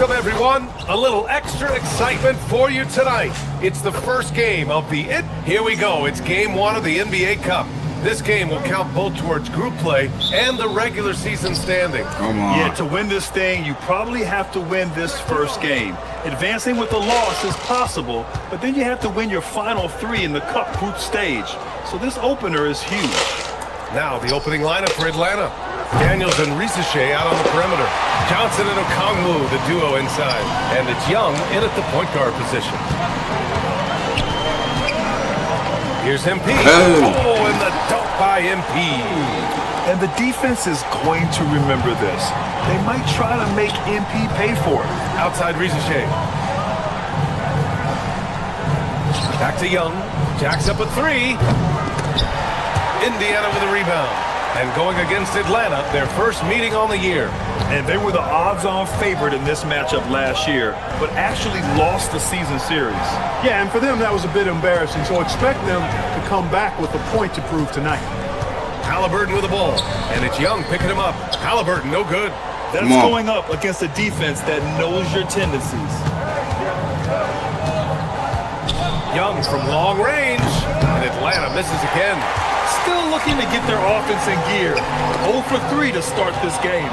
Welcome, everyone. A little extra excitement for you tonight. It's the first game of the Here we go. It's game one of the NBA Cup. This game will count both towards group play and the regular season standing. Come on. Yeah, to win this thing, you probably have to win this first game. Advancing with a loss is possible, but then you have to win your final three in the Cup group stage. So this opener is huge. Now the opening lineup for Atlanta. Daniels and Risache out on the perimeter. Johnson and Okongwu, the duo inside. And it's Young in at the point guard position. Here's MP. Oh, and the dunk by MP. And the defense is going to remember this. They might try to make MP pay for it. Outside Risache. Back to Young. Jacks up a three. Indiana with a rebound. And going against Atlanta, their first meeting on the year. And they were the odds-on favorite in this matchup last year, but actually lost the season series. Yeah, and for them, that was a bit embarrassing, so expect them to come back with a point to prove tonight. Halliburton with the ball, and it's Young picking him up. Halliburton, no good. That's going up against a defense that knows your tendencies. Young from long range, and Atlanta misses again. Still looking to get their offense in gear. 0 for 3 to start this game.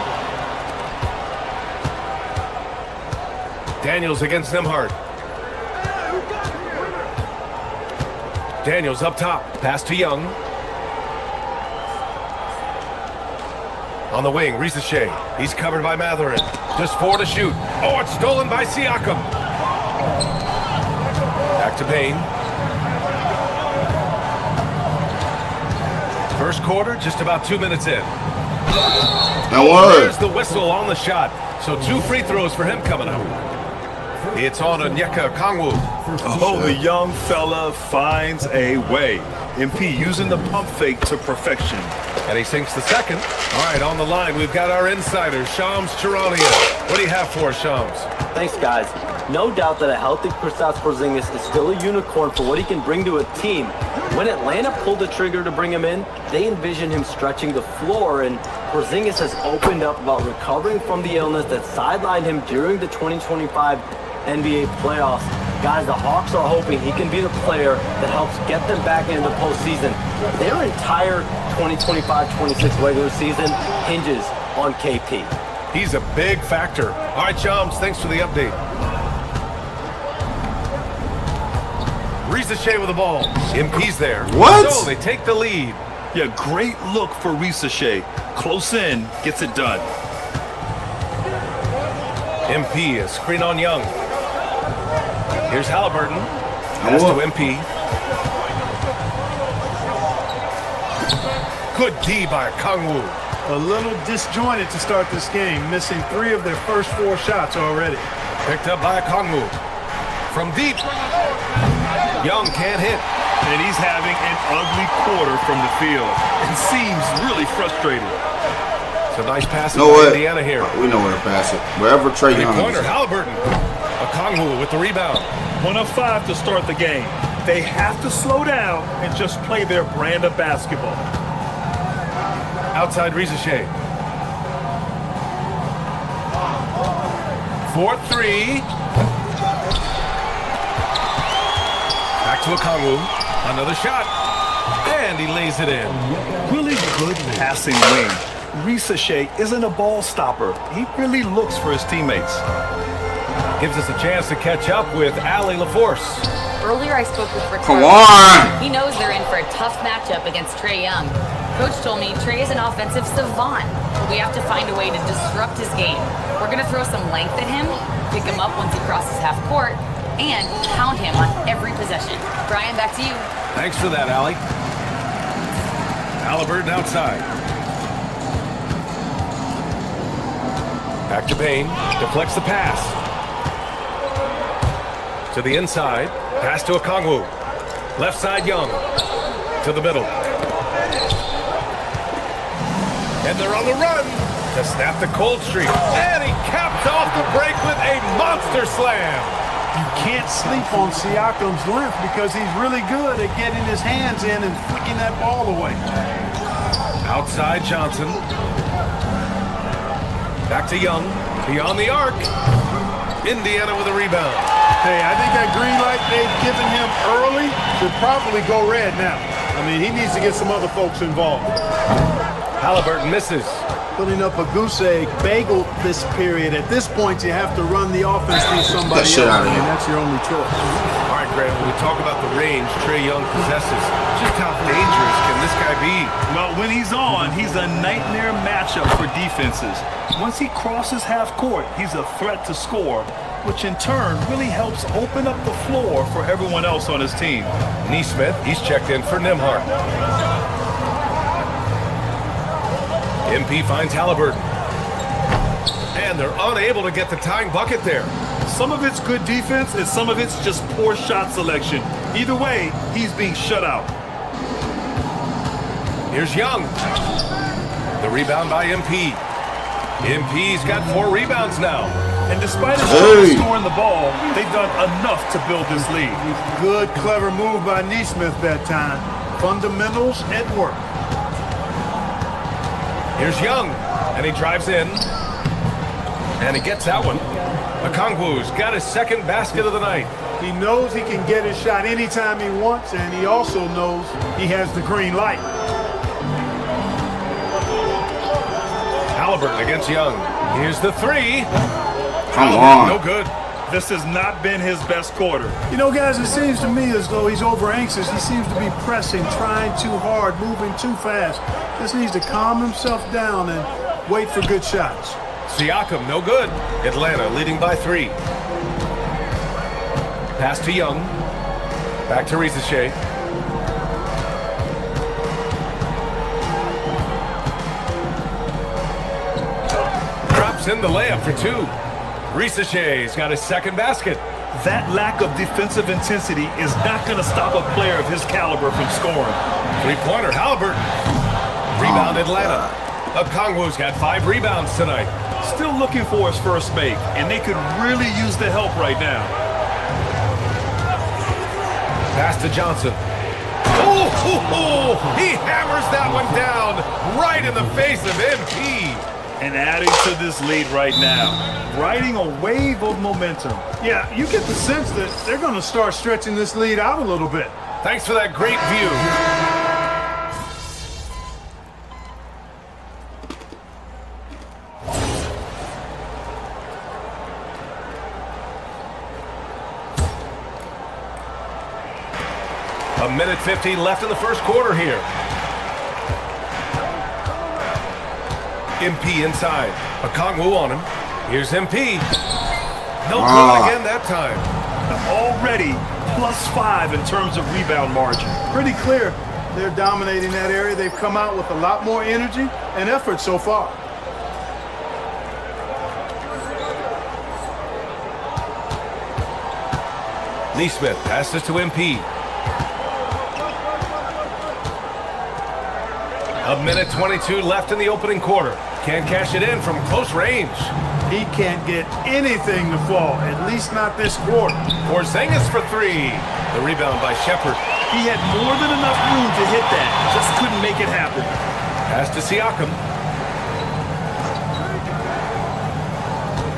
Daniels against Nembhard. Daniels up top. Pass to Young. On the wing, Risache. He's covered by Matherin. Just 4 to shoot. Oh, it's stolen by Siakam. Back to Payne. First quarter, just about 2 minutes in. There's the whistle on the shot. So 2 free throws for him coming up. It's on Onyeka Okongwu. Oh, the young fella finds a way. MP using the pump fake to perfection. And he sinks the second. All right, on the line, we've got our insider, Shams Charania. What do you have for us, Shams? Thanks, guys. No doubt that a healthy Kristaps Porzingis is still a unicorn for what he can bring to a team. When Atlanta pulled the trigger to bring him in, they envisioned him stretching the floor, and Porzingis has opened up about recovering from the illness that sidelined him during the 2025 NBA playoffs. Guys, the Hawks are hoping he can be the player that helps get them back into the postseason. Their entire 2025-26 regular season hinges on KP. He's a big factor. All right, Shams, thanks for the update. Risache with the ball. MP's there. What? So they take the lead. Yeah, great look for Risache. Close in, gets it done. MP, a screen on Young. Here's Halliburton. Pass to MP. Good D by Okongwu. A little disjointed to start this game, missing 3 of their first 4 shots already. Picked up by Okongwu. From deep. Young can't hit. And he's having an ugly quarter from the field. And seems really frustrated. It's a nice pass by Indiana here. We know where to pass it. Wherever Trae Young is. Three-pointer, Halliburton. Okongwu with the rebound. 1 of 5 to start the game. They have to slow down and just play their brand of basketball. Outside Risache. 4-3. Back to Okongwu. Another shot. And he lays it in. Really good passing wing. Risache isn't a ball stopper. He really looks for his teammates. Gives us a chance to catch up with Allie LaForce. Earlier I spoke with Rick. Come on! He knows they're in for a tough matchup against Trae Young. Coach told me Trae is an offensive savant. We have to find a way to disrupt his game. We're going to throw some length at him, pick him up once he crosses half court, and pound him on every possession. Brian, back to you. Thanks for that, Allie. Halliburton outside. Back to Payne. Deflects the pass. To the inside. Pass to Okongwu. Left side, Young. To the middle. And they're on the run to snap the cold streak. And he caps off the break with a monster slam. You can't sleep on Siakam's length because he's really good at getting his hands in and flicking that ball away. Outside Johnson. Back to Young. Beyond the arc. Indiana with a rebound. Hey, I think that green light they've given him early should probably go red now. I mean, he needs to get some other folks involved. Halliburton misses. Putting up a goose egg bagel this period. At this point, you have to run the offense through somebody else, and that's your only choice. All right, Grant, when we talk about the range Trae Young possesses, just how dangerous can this guy be? Well, when he's on, he's a nightmare matchup for defenses. Once he crosses half court, he's a threat to score, which in turn really helps open up the floor for everyone else on his team. Neesmith, he's checked in for Nembhard. MP finds Halliburton. And they're unable to get the tying bucket there. Some of it's good defense, and some of it's just poor shot selection. Either way, he's being shut out. Here's Young. The rebound by MP. MP's got 4 rebounds now. And despite his shot scoring the ball, they've done enough to build this lead. Good, clever move by Neesmith that time. Fundamentals at work. Here's Young, and he drives in. And he gets that one. Okongwu's got his second basket of the night. He knows he can get his shot anytime he wants, and he also knows he has the green light. Halliburton against Young. Here's the 3. Come on. No good. This has not been his best quarter. You know, guys, it seems to me as though he's over anxious. He seems to be pressing, trying too hard, moving too fast. Just needs to calm himself down and wait for good shots. Siakam, no good. Atlanta leading by 3. Pass to Young. Back to Risache. Drops in the layup for 2. Risache's got his second basket. That lack of defensive intensity is not going to stop a player of his caliber from scoring. 3-pointer, Halliburton. Rebound, Atlanta. Okongwu's got 5 rebounds tonight. Still looking for his first make, and they could really use the help right now. Pass to Johnson. Oh, he hammers that one down right in the face of MP. And adding to this lead right now, riding a wave of momentum. Yeah, you get the sense that they're going to start stretching this lead out a little bit. Thanks for that great view. A minute 15 left in the first quarter here. MP inside. Okongwu on him. Here's MP. No good again that time. Already +5 in terms of rebound margin. Pretty clear they're dominating that area. They've come out with a lot more energy and effort so far. Neesmith passes to MP. A minute 22 left in the opening quarter. Can't cash it in from close range. He can't get anything to fall, at least not this quarter. Porzingis for 3. The rebound by Shepard. He had more than enough room to hit that, just couldn't make it happen. Pass to Siakam.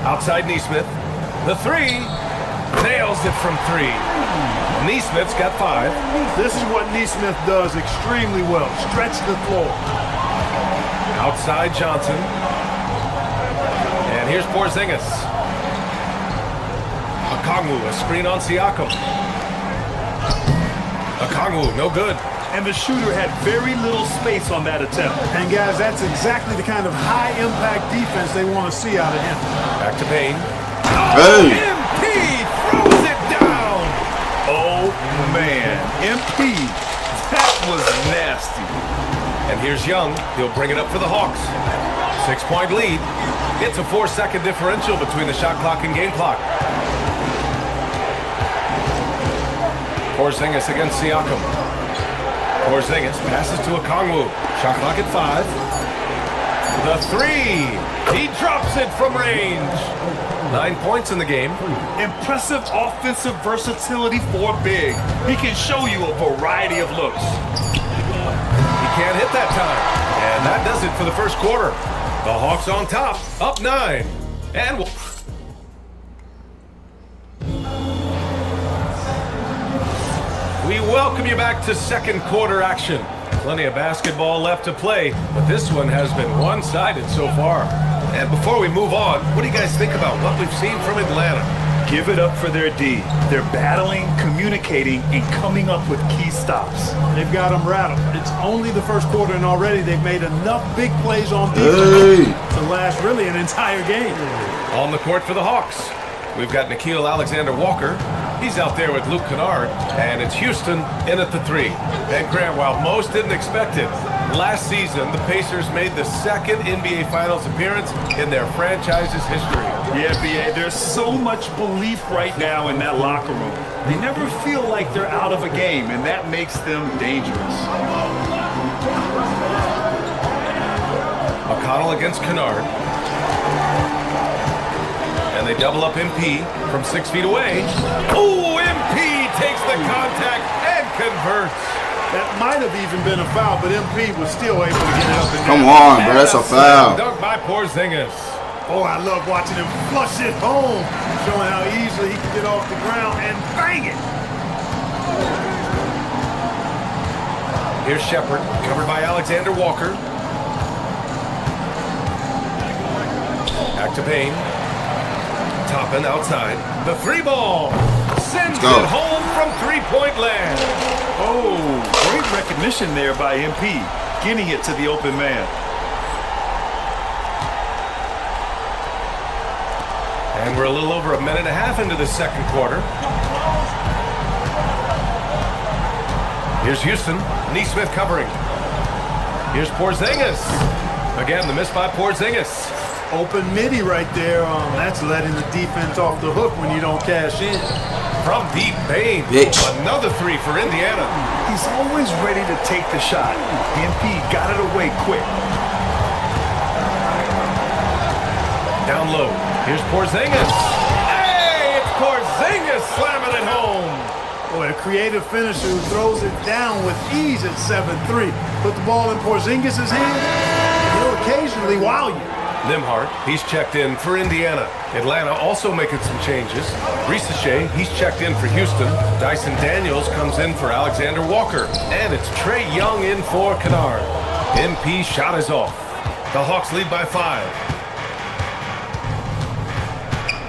Outside Neesmith. The 3. Nails it from 3. Neesmith's got 5. This is what Neesmith does extremely well. Stretch the floor. Outside Johnson. And here's Porzingis. Okongwu, a screen on Siakam. Okongwu, no good. And the shooter had very little space on that attempt. And guys, that's exactly the kind of high-impact defense they want to see out of him. Back to Payne. Hey! MP throws it down. Oh, man. MP, that was nasty. And here's Young. He'll bring it up for the Hawks. 6-point lead. It's a 4-second differential between the shot clock and game clock. Porzingis against Siakam. Porzingis passes to Okongwu. Shot clock at 5. The 3. He drops it from range. 9 points in the game. Impressive offensive versatility for big. He can show you a variety of looks. He can't hit that time. And that does it for the first quarter. The Hawks on top, up 9. And We welcome you back to second quarter action. Plenty of basketball left to play, but this one has been one-sided so far. And before we move on, what do you guys think about what we've seen from Atlanta? Give it up for their D. They're battling, communicating, and coming up with key stops. They've got them rattled. It's only the first quarter, and already they've made enough big plays on defense to last really an entire game. On the court for the Hawks, we've got Nickeil Alexander-Walker. He's out there with Luke Kennard, and it's Houston in at the 3. And Grant, while most didn't expect it, last season the Pacers made the second NBA Finals appearance in their franchise's history. Yeah, B.A., there's so much belief right now in that locker room. They never feel like they're out of a game, and that makes them dangerous. McConnell against Kennard. And they double up MP from 6 feet away. Oh, MP takes the contact and converts. That might have even been a foul, but MP was still able to get it up and down. Come on, bro. That's a foul. Dunk by Porzingis. Oh, I love watching him flush it home, showing how easily he can get off the ground and bang it. Here's Shepard, covered by Alexander Walker. Back to Payne. Toppin outside. The 3 ball. Sends it home from 3-point land. Oh, great recognition there by MP, getting it to the open man. And we're a little over a minute and a half into the second quarter. Here's Houston. Nesmith covering. Here's Porzingis. Again, the miss by Porzingis. Open midi right there. That's letting the defense off the hook when you don't cash in. From deep, Payne. Another 3 for Indiana. He's always ready to take the shot. MP got it away quick. Down low. Here's Porzingis. Hey, it's Porzingis slamming it home. Boy, a creative finisher who throws it down with ease at 7-3. Put the ball in Porzingis' hand, he'll occasionally wow you. Nimhart, he's checked in for Indiana. Atlanta also making some changes. Risache, he's checked in for Houston. Dyson Daniels comes in for Alexander Walker. And it's Trae Young in for Kennard. MP shot is off. The Hawks lead by 5.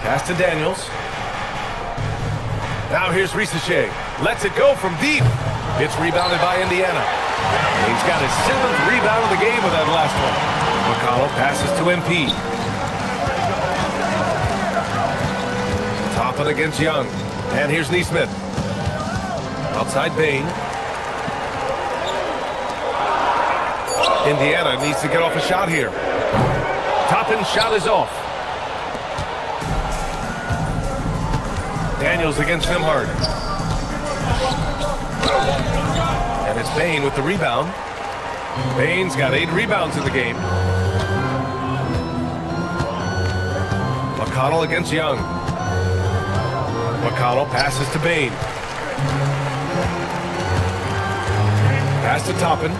Pass to Daniels. Now here's Risache. Lets it go from deep. It's rebounded by Indiana. He's got his 7th rebound of the game with that last one. McConnell passes to MP. Toppin against Young. And here's Nesmith. Outside Payne. Indiana needs to get off a shot here. Toppin's shot is off. Daniels against Nimhart. And it's Payne with the rebound. Payne's got 8 rebounds in the game. McConnell against Young. McConnell passes to Payne. Pass to Toppin.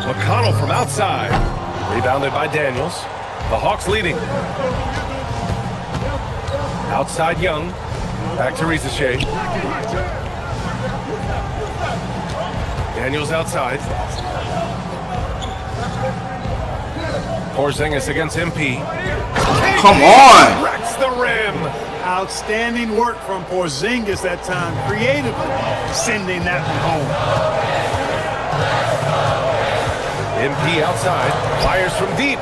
McConnell from outside. Rebounded by Daniels. The Hawks leading. Outside Young. Back to Risache. Daniels outside. Porzingis against MP. Come on! Wrecks the rim. Outstanding work from Porzingis that time, creatively sending that one home. MP outside, fires from deep.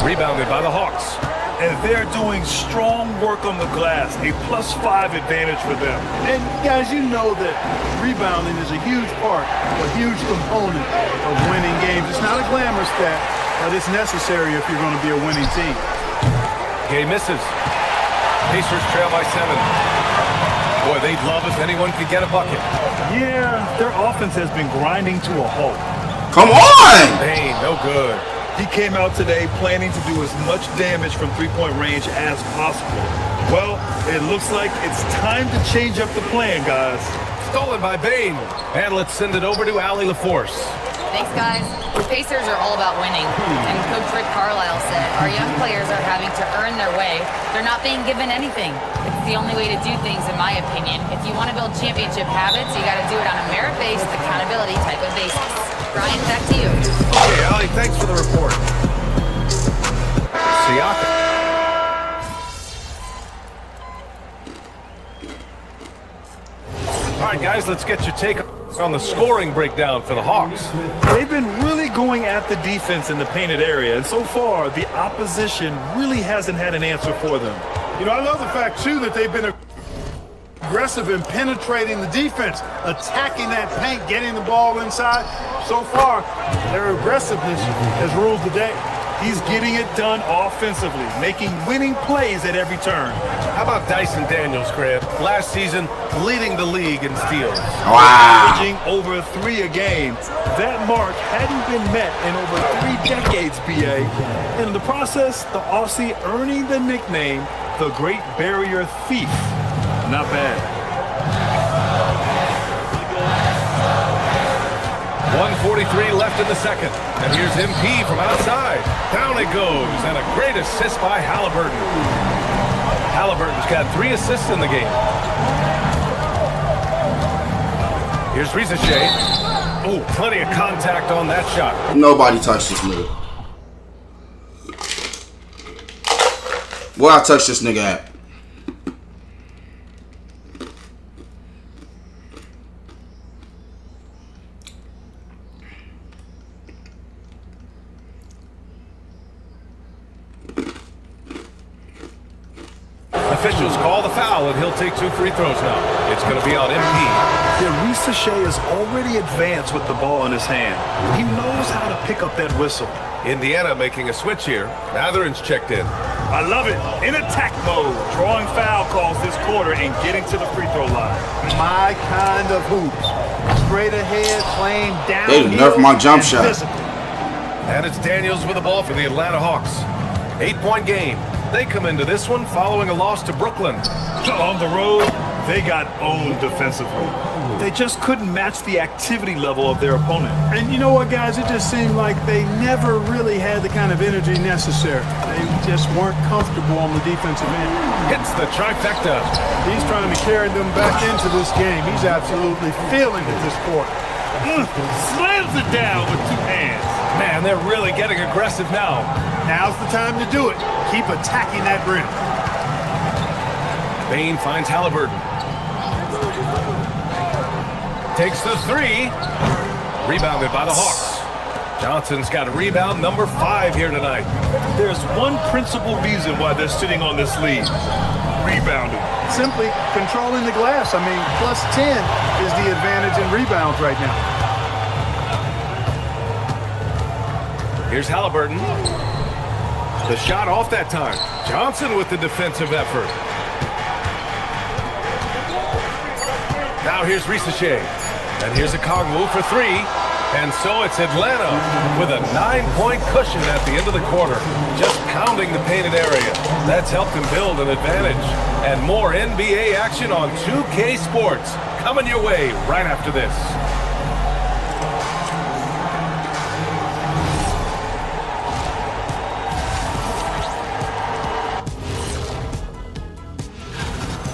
Rebounded by the Hawks. And they're doing strong work on the glass, a +5 advantage for them. And guys, you know that rebounding is a huge part, a huge component of winning games. It's not a glamour stat, but it's necessary if you're going to be a winning team. Gay misses. Pacers trail by 7. Boy, they'd love if anyone could get a bucket. Yeah, their offense has been grinding to a halt. Come on! Payne, no good. He came out today planning to do as much damage from 3-point range as possible. Well, it looks like it's time to change up the plan, guys. Stolen by Payne. And let's send it over to Allie LaForce. Thanks, guys. The Pacers are all about winning. And Coach Rick Carlisle said, our young players are having to earn their way. They're not being given anything. It's the only way to do things, in my opinion. If you want to build championship habits, you got to do it on a merit-based, accountability type of basis. Brian, back to you. Okay, Allie, thanks for the report. Siakam. All right, guys, let's get your take on the scoring breakdown for the Hawks. They've been really going at the defense in the painted area, and so far, the opposition really hasn't had an answer for them. You know, I love the fact, too, that they've been aggressive in penetrating the defense, attacking that paint, getting the ball inside. So far, their aggressiveness has ruled the day. He's getting it done offensively, making winning plays at every turn. How about Dyson Daniels, Grant? Last season, leading the league in steals. Wow. Averaging over 3 a game. That mark hadn't been met in over 3 decades, BA. And in the process, the Aussie earning the nickname, the Great Barrier Thief. Not bad. 1:43 left in the second. And here's MP from outside. Down it goes. And a great assist by Halliburton. Halliburton's got 3 assists in the game. Here's Ricochet. Oh, plenty of contact on that shot. Nobody touched this nigga. Where I touch this nigga at? Officials call the foul, and he'll take 2 free throws now. It's going to be on MP. Yeah, Ricochet is already advanced with the ball in his hand. He knows how to pick up that whistle. Indiana making a switch here. Matherin's checked in. I love it. In attack mode, drawing foul calls this quarter and getting to the free throw line. My kind of hoops. Straight ahead, playing down. They nerfed my jump shot. And it's Daniels with the ball for the Atlanta Hawks. 8-point game. They come into this one following a loss to Brooklyn. On the road, they got owned defensively. They just couldn't match the activity level of their opponent. And you know what, guys? It just seemed like they never really had the kind of energy necessary. They just weren't comfortable on the defensive end. Hits the trifecta. He's trying to carry them back into this game. He's absolutely feeling it this quarter. Slams it down with 2 hands. Man, they're really getting aggressive now. Now's the time to do it. Keep attacking that rim. Bain finds Halliburton. Takes the 3. Rebounded by the Hawks. Johnson's got a rebound number 5 here tonight. There's one principal reason why they're sitting on this lead. Rebounding. Simply controlling the glass. I mean, plus 10 is the advantage in rebounds right now. Here's Halliburton. The shot off that time. Johnson with the defensive effort. Now here's Ricochet. And here's a Kongwu for 3. And so it's Atlanta with a 9-point cushion at the end of the quarter. Just pounding the painted area. That's helped them build an advantage. And more NBA action on 2K Sports. Coming your way right after this.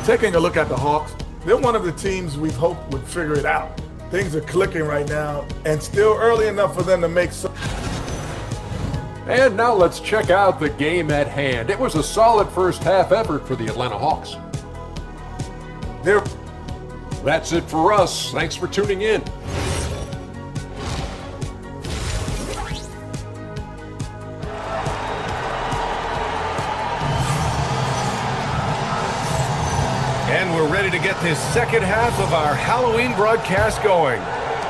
Taking a look at the Hawks, they're one of the teams we've hoped would figure it out. Things are clicking right now, and still early enough for them to make some. And now let's check out the game at hand. It was a solid first half effort for the Atlanta Hawks. That's it for us. Thanks for tuning in. And we're ready to get this second half of our Halloween broadcast going.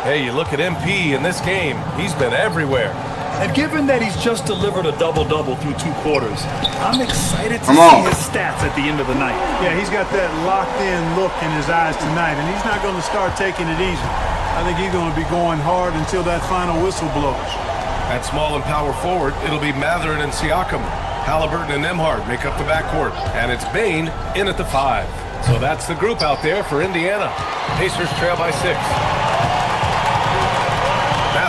Hey, you look at MP in this game, he's been everywhere. And given that he's just delivered a double-double through 2 quarters, I'm excited to Come see on. his stats at the end of the night. Yeah, he's got that locked-in look in his eyes tonight, and he's not going to start taking it easy. I think he's going to be going hard until that final whistle blows. At small and power forward, it'll be Matherin and Siakam. Halliburton and Nembhard make up the backcourt. And it's Bain in at the 5. So that's the group out there for Indiana. Pacers trail by 6.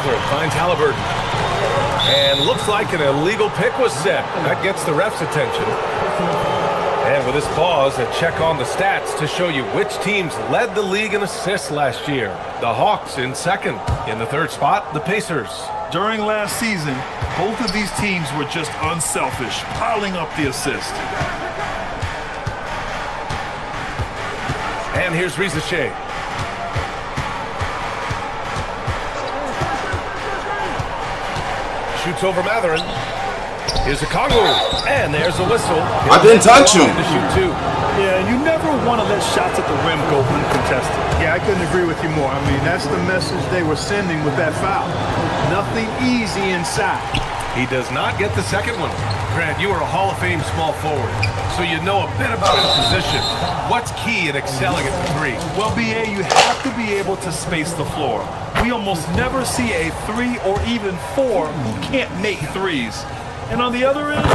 Mathurin finds Halliburton. And looks like an illegal pick was set. That gets the ref's attention. And with this pause, a check on the stats to show you which teams led the league in assists last year. The Hawks in second. In the third spot, the Pacers. During last season, both of these teams were just unselfish, piling up the assist. And here's Rizachet. Shoots over Mathurin. Here's a Congo, and there's a whistle. I didn't touch him. To shoot two. Yeah, you never want to let shots at the rim go uncontested. Yeah, I couldn't agree with you more. I mean, that's the message they were sending with that foul. Nothing easy inside. He does not get the second one. Grant, you are a Hall of Fame small forward, so you know a bit about his position. What's key in excelling at the three? Well, BA, you have to be able to space the floor. We almost never see a 3 or even 4 who can't make threes. And on the other end,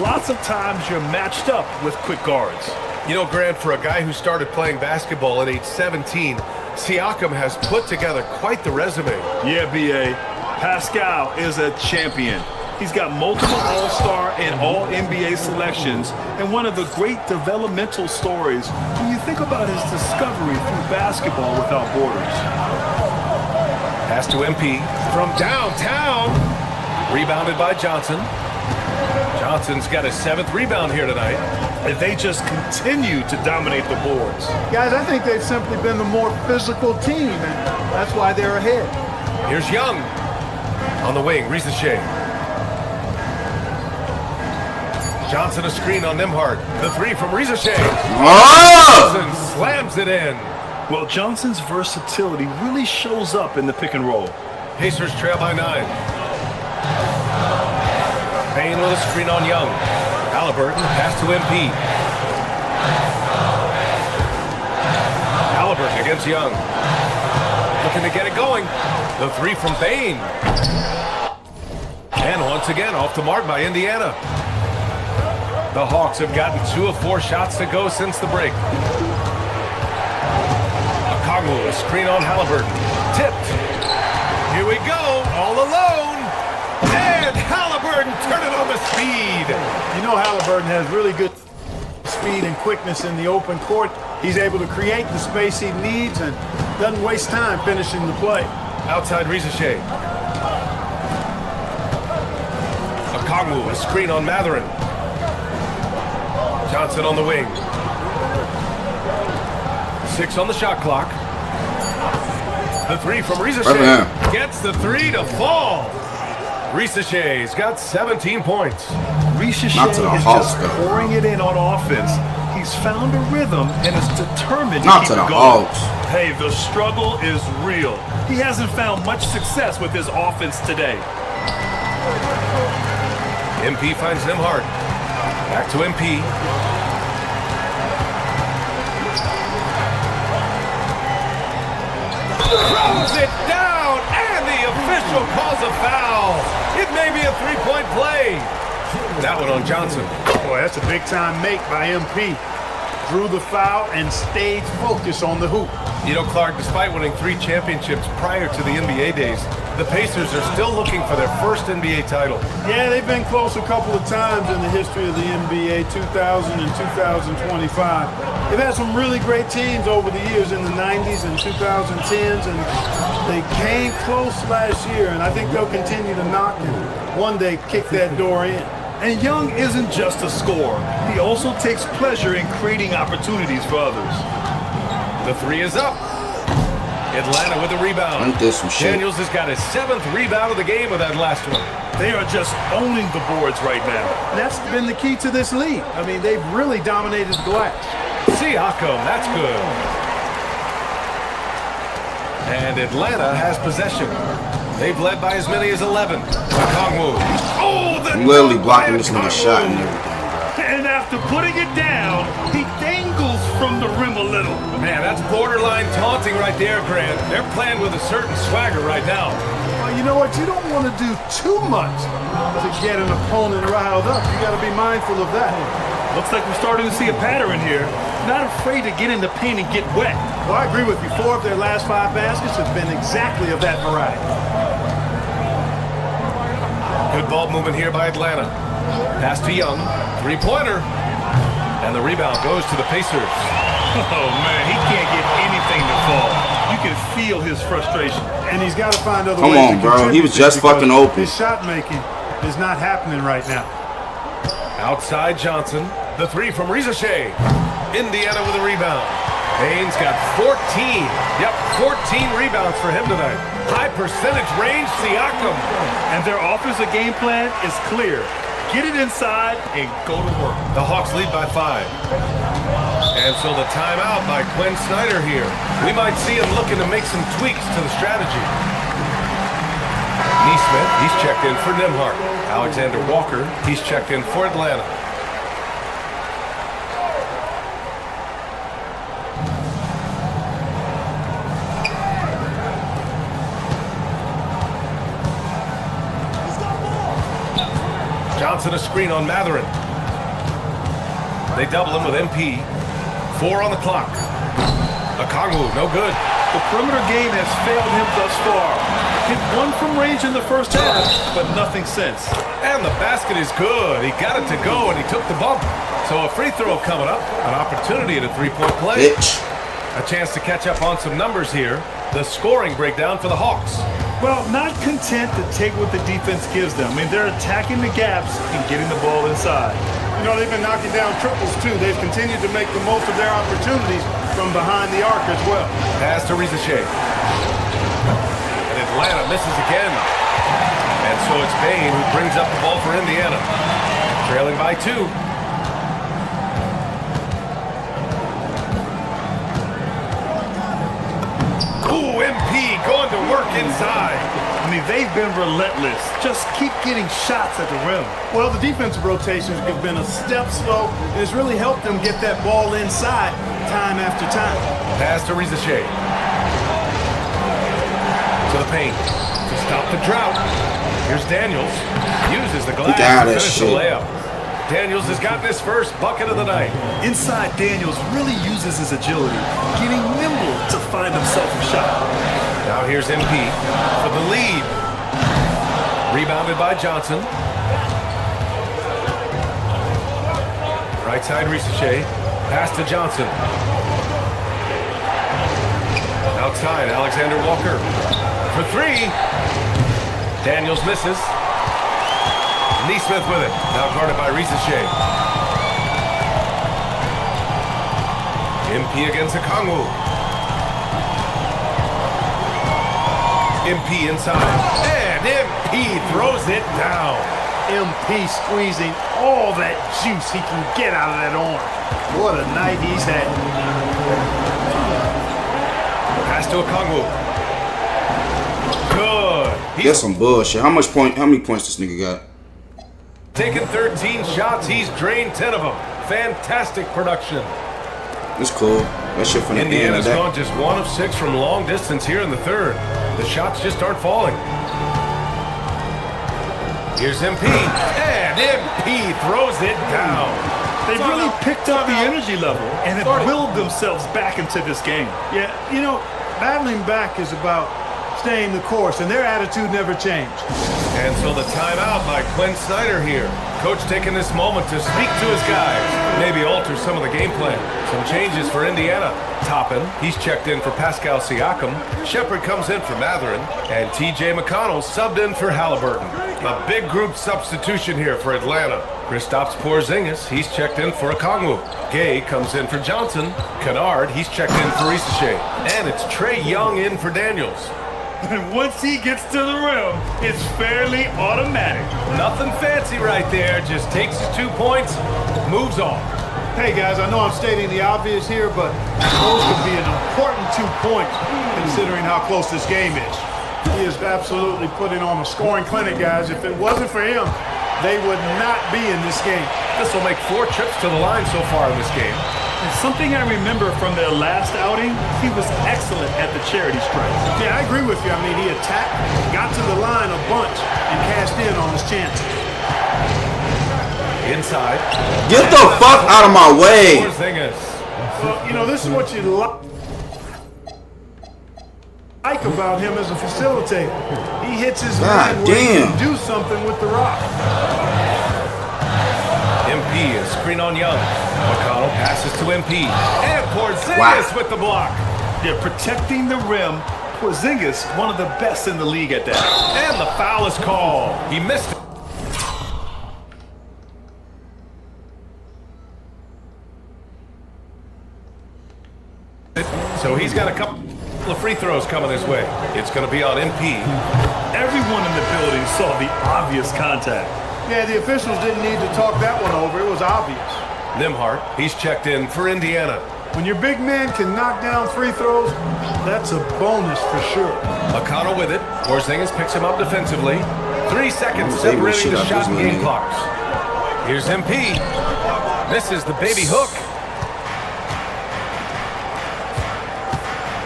lots of times you're matched up with quick guards. You know, Grant, for a guy who started playing basketball at age 17, Siakam has put together quite the resume. Yeah, BA. Pascal is a champion. He's got multiple All-Star and All-NBA selections, and one of the great developmental stories when you think about his discovery through basketball without borders. Pass to MP from downtown. Rebounded by Johnson. Johnson's got his 7th rebound here tonight. And they just continue to dominate the boards. Guys, I think they've simply been the more physical team, and that's why they're ahead. Here's Young on the wing. Rizachet. Johnson a screen on Nembhard. The 3 from Rizachet. Johnson slams it in. Well, Johnson's versatility really shows up in the pick and roll. Pacers trail by 9. Payne with a screen on Young. Halliburton, pass to MP. Halliburton against Young. Looking to get it going. The 3 from Payne. And once again, off the mark by Indiana. The Hawks have gotten 2 of 4 shots to go since the break. Okongwu, a screen on Halliburton. Tipped. Here we go, all alone. And Halliburton turning on the speed. You know Halliburton has really good speed and quickness in the open court. He's able to create the space he needs and doesn't waste time finishing the play. Outside Rizachet. Okongwu, a screen on Mathurin. Johnson on the wing. 6 on the shot clock. The 3 from Rizachet. Gets the 3 to fall. Rizachet's got 17 points. Rizachet is just pouring it in on offense. He's found a rhythm and is determined to keep it going. Hey, the struggle is real. He hasn't found much success with his offense today. MP finds Nembhard. Back to MP. Throws it down, and the official calls a foul. It may be a 3-point play. That one on Johnson. Boy, that's a big-time make by MP. Drew the foul and stayed focused on the hoop. You know, Clark, despite winning 3 championships prior to the NBA days, the Pacers are still looking for their first NBA title. Yeah, they've been close a couple of times in the history of the NBA, 2000 and 2025. They've had some really great teams over the years in the 90s and 2010s, and they came close last year, and I think they'll continue to knock and one day kick that door in. And Young isn't just a scorer. He also takes pleasure in creating opportunities for others. The 3 is up. Atlanta with a rebound. Daniels has got his 7th rebound of the game with that last one. They are just owning the boards right now. And that's been the key to this league. I mean, they've really dominated the glass. Siakam, that's good. And Atlanta has possession. They've led by as many as 11. Okongwu. Oh, the literally blocking this nigga's shot and everything. And after putting it down, he dangles from the rim a little. Man, that's borderline taunting right there, Grant. They're playing with a certain swagger right now. Well, you know what? You don't want to do too much to get an opponent riled up. You got to be mindful of that. Looks like we're starting to see a pattern here. Not afraid to get in the paint and get wet. Well, I agree with you. 4 of their last 5 baskets have been exactly of that variety. Good ball movement here by Atlanta. Pass to Young. Three-pointer. And the rebound goes to the Pacers. Oh, man, he can't get anything to fall. You can feel his frustration. And he's got to find other Come ways on, to bro. contribute He was this just because fucking open. His shot making is not happening right now. Outside Johnson. The three from Rizachet. Indiana with a rebound. Haynes got 14. Yep, 14 rebounds for him tonight. High percentage range, Siakam. And their offensive game plan is clear. Get it inside and go to work. The Hawks lead by 5. And so the timeout by Quinn Snyder here. We might see him looking to make some tweaks to the strategy. Neesmith, he's checked in for Nembhard. Alexander Walker, he's checked in for Atlanta. Johnson a screen on Matherin. They double him with MP. 4 on the clock. Okongwu, no good. The perimeter game has failed him thus far. Hit one from range in the first half, but nothing since. And the basket is good. He got it to go, and he took the bump. So a free throw coming up. An opportunity at a three-point play. Bitch. A chance to catch up on some numbers here. The scoring breakdown for the Hawks. Well, not content to take what the defense gives them. I mean, they're attacking the gaps and getting the ball inside. You know, they've been knocking down triples, too. They've continued to make the most of their opportunities from behind the arc as well. Pass to Rizachet. And Atlanta misses again. And so it's Bain who brings up the ball for Indiana. Trailing by 2. Ooh, MP going to work inside. I mean, they've been relentless. Just keep getting shots at the rim. Well, the defensive rotations have been a step slow, and it's really helped them get that ball inside time after time. Pass to Rizachet. To the paint. To stop the drought. Here's Daniels. Uses the glass Got to it, finish the shit. layup. Daniels has gotten his first bucket of the night. Inside, Daniels really uses his agility, getting nimble to find himself a shot. Now here's MP for the lead. Rebounded by Johnson. Right side Rizachet. Pass to Johnson. Outside Alexander Walker. For 3. Daniels misses. Neesmith with it. Now guarded by Rizachet. MP against Okongwu. MP inside. And MP throws it down. MP squeezing all that juice he can get out of that arm. What a night he's had. Pass to Okongwu. Good. That's some bullshit. How many points this nigga got? Taking 13 shots. He's drained 10 of them. Fantastic production. It's cool. That shit from the end of Indiana's that. gone just 1 of 6 from long distance here in the third. The shots just aren't falling. Here's MP. And MP throws it down. They've really picked up the energy level and have willed themselves back into this game. Yeah, you know, battling back is about staying the course, and their attitude never changed. And so the timeout by Quinn Snyder here. Coach taking this moment to speak to his guys. Maybe alter some of the game plan. Some changes for Indiana. Toppin, he's checked in for Pascal Siakam. Shepard comes in for Matherin. And TJ McConnell subbed in for Halliburton. A big group substitution here for Atlanta. Kristaps Porzingis, he's checked in for Okongwu. Gay comes in for Johnson. Kennard, he's checked in for Rizachet. And it's Trae Young in for Daniels. And once he gets to the rim, it's fairly automatic. Nothing fancy right there. Just takes his 2 points, moves on. Hey, guys, I know I'm stating the obvious here, but those could be an important 2 points considering how close this game is. He is absolutely putting on a scoring clinic, guys. If it wasn't for him, they would not be in this game. This will make 4 trips to the line so far in this game. And something I remember from their last outing, he was excellent at the charity stripe. Yeah, I agree with you. I mean, he attacked, got to the line a bunch, and cashed in on his chances. Inside. Get the fuck out of my way. Porzingis. Well, you know, this is what you like like about him as a facilitator. He hits his God man where he damn. can do something with the rock. MP is screen on Young. McConnell passes to MP. And Porzingis Wow. with the block. Yeah, protecting the rim. Porzingis, one of the best in the league at that. And the foul is called. He missed it. So he's got a couple of free throws coming his way. It's going to be on MP. Everyone in the building saw the obvious contact. Yeah, the officials didn't need to talk that one over. It was obvious. Nimhart, he's checked in for Indiana. When your big man can knock down free throws, that's a bonus for sure. McConnell with it. Porzingis picks him up defensively. 3 seconds They will separating shit the out shot this and little game nigga. clocks. Here's MP. Misses the baby hook.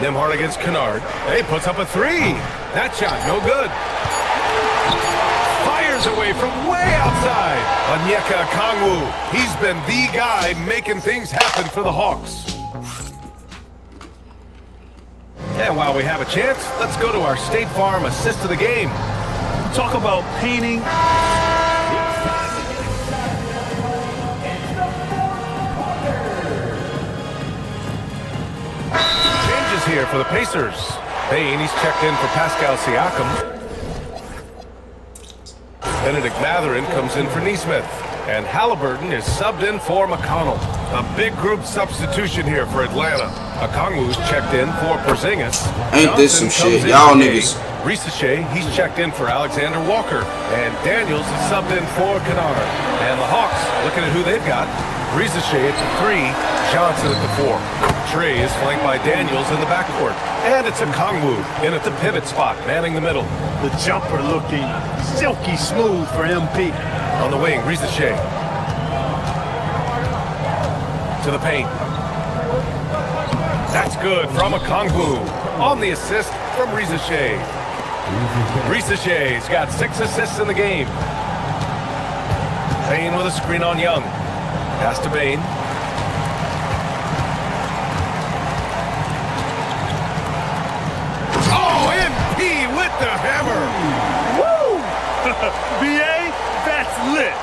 Nimhart against Kennard. Hey, puts up a three. That shot, no good. Fires away from way outside. Onyeka Okongwu. He's been the guy making things happen for the Hawks. And while we have a chance, let's go to our State Farm assist of the game. Talk about painting. Changes here for the Pacers. Payne, he's checked in for Pascal Siakam. Benedict Matherin comes in for Neesmith. And Halliburton is subbed in for McConnell. A big group substitution here for Atlanta. Okongwu's checked in for Porzingis. Ain't this some Johnson shit? comes in Y'all for niggas. Gay. Risache, he's checked in for Alexander Walker. And Daniels is subbed in for Kennard. And the Hawks, looking at who they've got. Risache at the 3, Johnson at the 4. Trey is flanked by Daniels in the backcourt. And it's Okongwu in at the pivot spot, manning the middle. The jumper looking silky smooth for MP. On the wing, Risache. To the paint. That's good from Okongwu. On the assist from Risache. Risache's got 6 assists in the game. Bain with a screen on Young. Pass to Bain. Oh, MP with the hammer. Woo! BA, that's lit.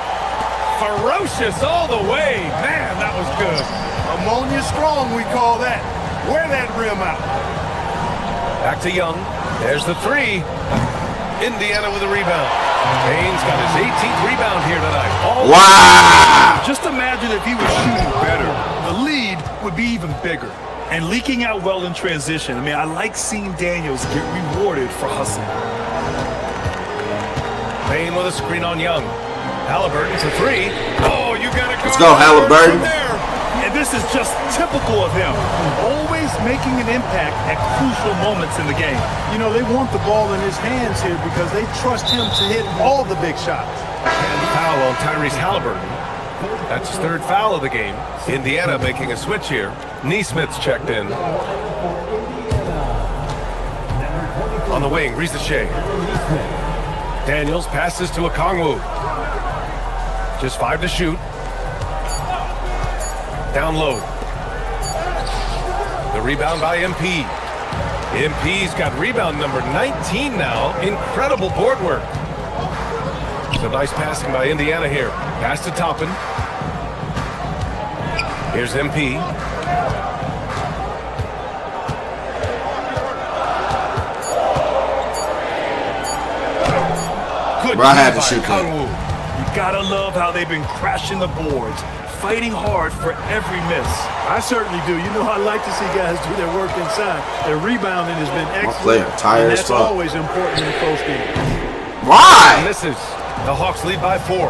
Ferocious all the way. Man, that was good. Ammonia strong, we call that. Wear that rim out. Back to Young. There's the 3. Indiana with a rebound. Bain's got his 18th rebound here tonight. Wow! Just imagine if he was shooting better. The lead would be even bigger. And leaking out well in transition. I mean, I like seeing Daniels get rewarded for hustling. Bain with a screen on Young. Halliburton for 3. Oh, you got to go. Let's go, Halliburton. From there. And this is just typical of him. Always making an impact at crucial moments in the game. You know, they want the ball in his hands here because they trust him to hit all the big shots. And foul on Tyrese Halliburton. That's his 3rd foul of the game. Indiana making a switch here. Neesmith's checked in. On the wing, Risache. Daniels passes to Okongwu. Just 5 to shoot. Down low. The rebound by MP. MP's got rebound number 19 now. Incredible board work. Some nice passing by Indiana here. Pass to Toppin. Here's MP. Good Bro, I had to by shoot that. Okongwu. You gotta love how they've been crashing the boards, fighting hard for every miss. I certainly do. You know, I like to see guys do their work inside. Their rebounding has been excellent. player tired and as that's fuck. always important in a close game. Why? Misses. The Hawks lead by 4.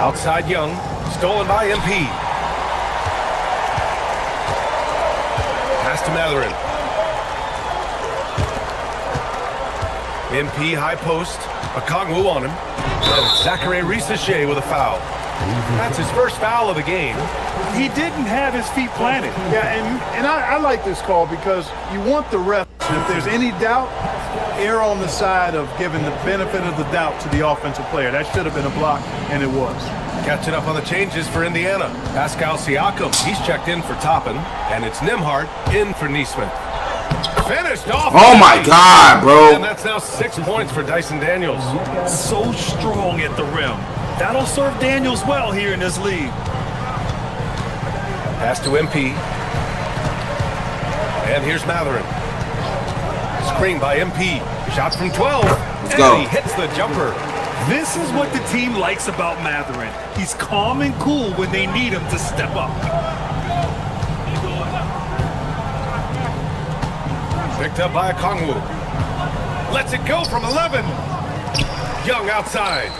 Outside Young. Stolen by MP. Pass to Matherin. MP high post. Okongwu on him. And it's Zachary Risache with a foul. That's his 1st foul of the game. He didn't have his feet planted. Yeah, and I like this call because you want the ref. If there's any doubt, err on the side of giving the benefit of the doubt to the offensive player. That should have been a block, and it was. Catching up on the changes for Indiana. Pascal Siakam, he's checked in for Toppin, and it's Nembhard in for Neesmith. Finished off. Oh my God, bro. And that's now 6 points for Dyson Daniels. So strong at the rim. That'll serve Daniels well here in this league. Pass to MP. And here's Matherin. Screen by MP. Shot from 12. Let's and go. He hits the jumper. This is what the team likes about Matherin. He's calm and cool when they need him to step up. Picked up by Okongwu. Lets it go from 11. Young outside.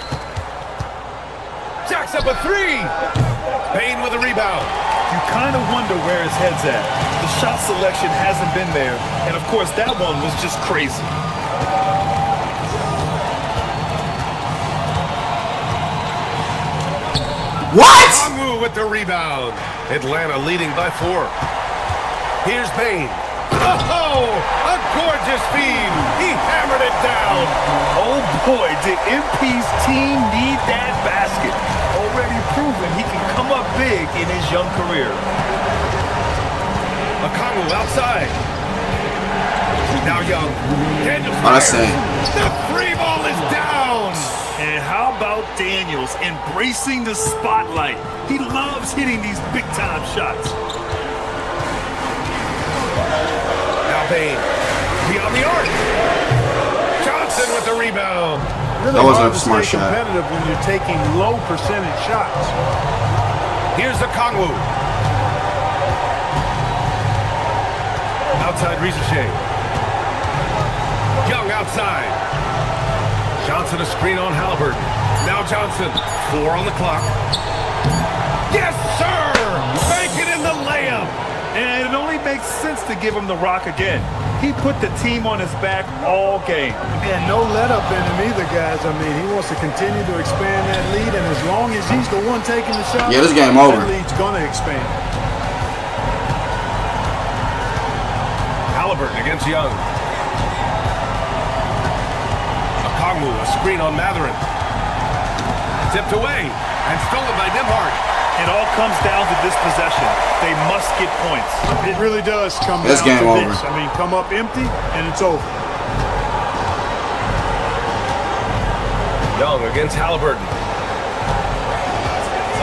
Jacks up a three. Payne with a rebound. You kind of wonder where his head's at. The shot selection hasn't been there. And of course, that one was just crazy. What? Okongwu with the rebound. Atlanta leading by 4. Here's Payne. Oh, a gorgeous feed. He hammered it down. Oh boy, did MP's team need that basket. Already proven he can come up big in his young career. Okongwu outside. Now Young. Daniels Oh, that's fires. it. The free ball is down. And how about Daniels embracing the spotlight? He loves hitting these big-time shots. Now Payne. Beyond the arc. Johnson with the rebound. Really That wasn't hard a to smart stay shot. competitive when you're taking low percentage shots. Here's Okongwu. Outside Ricochet. Young outside. Johnson a screen on Halliburton. Now Johnson. 4 on the clock. Yes, sir! Make it in the layup. And it only makes sense to give him the rock again. He put the team on his back all game. And no let-up in him either, guys. I mean, he wants to continue to expand that lead, and as long as he's the one taking the shot, Yeah, this game over. that lead's going to expand. Halliburton against Young. Okongwu, a screen on Matherin. Tipped away and stolen by Nembhard. It all comes down to this possession. They must get points. It really does come This down game to over. this. I mean, come up empty, and it's over. Young against Halliburton.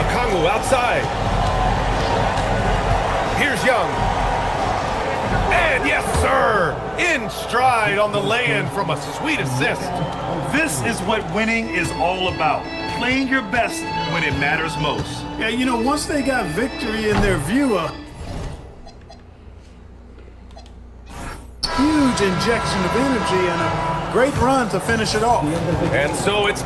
Okongwu outside. Here's Young. And yes, sir! In stride on the lay-in from a sweet assist. This is what winning is all about. Playing your best when it matters most. Yeah, you know, once they got victory in their view, huge injection of energy and a great run to finish it off. And so it's